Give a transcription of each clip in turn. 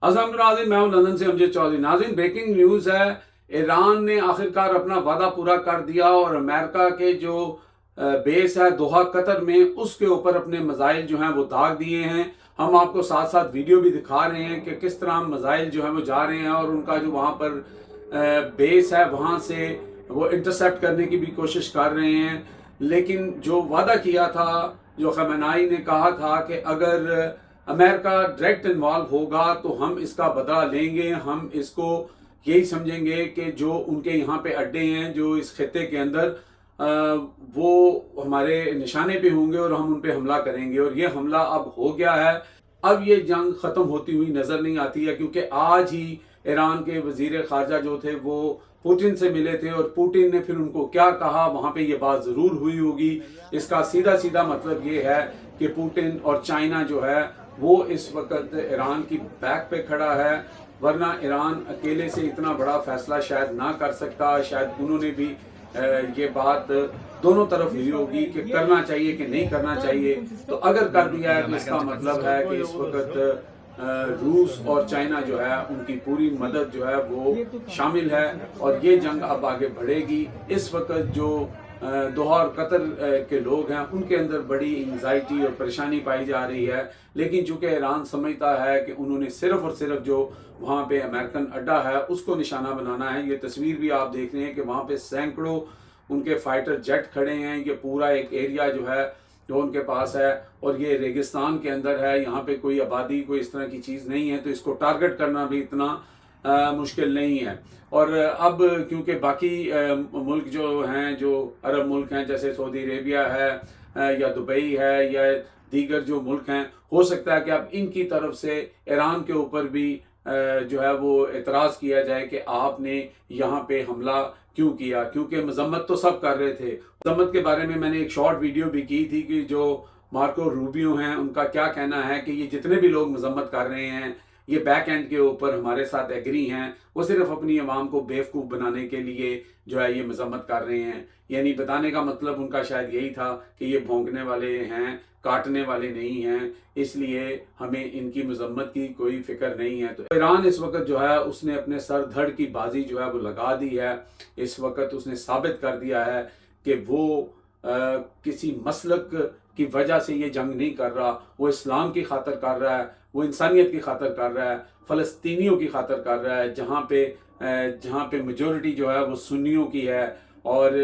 अस्सलाम नाज़रीन, मैं हूं लंदन से अमजद चौधरी। नाज़रीन, ब्रेकिंग न्यूज़ है, ईरान ने आखिरकार अपना वादा पूरा कर दिया और अमेरिका के जो बेस है दोहा कतर में, उसके ऊपर अपने मिसाइल जो हैं वो दाग दिए हैं। हम आपको साथ साथ वीडियो भी दिखा रहे हैं कि किस तरह मिसाइल जो है वो जा रहे हैं और उनका जो वहाँ पर बेस है वहाँ से वो इंटरसेप्ट करने की भी कोशिश कर रहे हैं। लेकिन जो वादा किया था, जो खमेनाई ने कहा था कि अगर अमेरिका डायरेक्ट इन्वॉल्व होगा तो हम इसका बदला लेंगे, हम इसको यही समझेंगे कि जो उनके यहाँ पे अड्डे हैं जो इस खित्ते के अंदर वो हमारे निशाने पे होंगे और हम उन पे हमला करेंगे। और ये हमला अब हो गया है। अब ये जंग ख़त्म होती हुई नज़र नहीं आती है, क्योंकि आज ही ईरान के वजीर खारजा जो थे वो पुतिन से मिले थे और पुतिन ने फिर उनको क्या कहा, वहाँ पे ये बात ज़रूर हुई होगी। इसका सीधा सीधा मतलब ये है कि पुतिन और चाइना जो है वो इस वक्त ईरान की बैक पे खड़ा है, वरना ईरान अकेले से इतना बड़ा फैसला शायद ना कर सकता। शायद उन्होंने भी ये बात दोनों तरफ हुई होगी कि करना चाहिए कि नहीं करना चाहिए। तो अगर कर दिया है तो इसका मतलब है कि इस वक्त रूस और चाइना जो है उनकी पूरी मदद जो है वो शामिल है और ये जंग अब आगे बढ़ेगी। इस वक्त जो दोहा और कतर के लोग हैं उनके अंदर बड़ी एंजाइटी और परेशानी पाई जा रही है। लेकिन चूंकि ईरान समझता है कि उन्होंने सिर्फ और सिर्फ जो वहाँ पे अमेरिकन अड्डा है उसको निशाना बनाना है। ये तस्वीर भी आप देख रहे हैं कि वहाँ पे सैकड़ों उनके फाइटर जेट खड़े हैं। ये पूरा एक एरिया जो है जो उनके पास है और ये रेगिस्तान के अंदर है, यहाँ पे कोई आबादी कोई इस तरह की चीज़ नहीं है, तो इसको टारगेट करना भी इतना मुश्किल नहीं है। और अब क्योंकि बाकी मुल्क जो हैं, जो अरब मुल्क हैं जैसे सऊदी अरेबिया है या दुबई है या दीगर जो मुल्क हैं, हो सकता है कि अब इनकी तरफ से ईरान के ऊपर भी जो है वो एतराज़ किया जाए कि आपने यहाँ पे हमला क्यों किया, क्योंकि मजम्मत तो सब कर रहे थे। मजम्मत के बारे में मैंने एक शॉर्ट वीडियो भी की थी कि जो मार्को रूबियो हैं उनका क्या कहना है कि ये जितने भी लोग मजम्मत कर रहे हैं ये बैक एंड के ऊपर हमारे साथ एग्री हैं, वो सिर्फ अपनी आवाम को बेवकूफ़ बनाने के लिए जो है ये मजम्मत कर रहे हैं। यानी बताने का मतलब उनका शायद यही था कि ये भौंकने वाले हैं, काटने वाले नहीं हैं, इसलिए हमें इनकी मजम्मत की कोई फिक्र नहीं है। तो ईरान इस वक्त जो है उसने अपने सर धड़ की बाजी जो है वो लगा दी है। इस वक्त उसने साबित कर दिया है कि वो किसी मसलक की वजह से ये जंग नहीं कर रहा, वो इस्लाम की खातर कर रहा है, वो इंसानियत की खातर कर रहा है, फ़लस्तीनियों की खातर कर रहा है, जहाँ पे मेजॉरिटी जो है वो सुन्नियों की है। और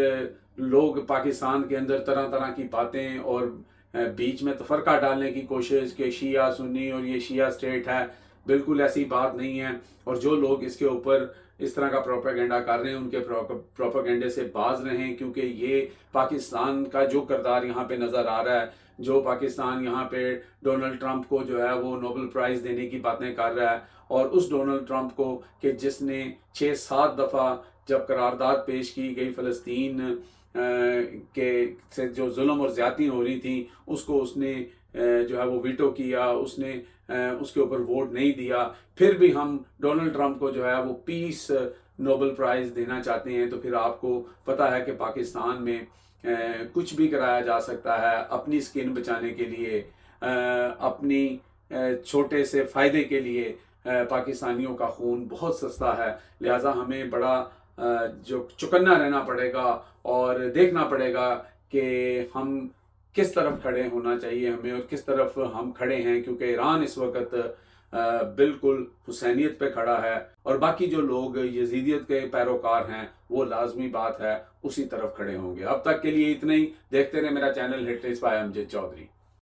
लोग पाकिस्तान के अंदर तरह तरह की बातें और बीच में तफरका डालने की कोशिश कि शिया सुन्नी और ये शिया स्टेट है, बिल्कुल ऐसी बात नहीं है। और जो लोग इसके ऊपर इस तरह का प्रोपेगेंडा कर रहे हैं उनके प्रोपेगेंडे से बाज रहें, क्योंकि ये पाकिस्तान का जो किरदार यहाँ पे नज़र आ रहा है, जो पाकिस्तान यहाँ पे डोनाल्ड ट्रंप को जो है वो नोबेल प्राइज़ देने की बातें कर रहा है, और उस डोनाल्ड ट्रंप को कि जिसने 6-7 दफ़ा जब करारदाद पेश की गई फ़लस्तीन के से जो जुल्म और ज़्यादती हो रही थी उसको उसने जो है वो वीटो किया, उसने उसके ऊपर वोट नहीं दिया। फिर भी हम डोनाल्ड ट्रंप को जो है वो पीस नोबेल प्राइज़ देना चाहते हैं। तो फिर आपको पता है कि पाकिस्तान में कुछ भी कराया जा सकता है अपनी स्किन बचाने के लिए, अपनी छोटे से फ़ायदे के लिए। पाकिस्तानियों का खून बहुत सस्ता है, लिहाजा हमें बड़ा जो चौकन्ना रहना पड़ेगा और देखना पड़ेगा कि हम किस तरफ खड़े होना चाहिए हमें और किस तरफ हम खड़े हैं, क्योंकि ईरान इस वक्त बिल्कुल हुसैनियत पे खड़ा है और बाकी जो लोग यजीदियत के पैरोकार हैं वो लाजमी बात है उसी तरफ खड़े होंगे। अब तक के लिए इतना ही। देखते रहे मेरा channel hit by Amjad Chaudhary.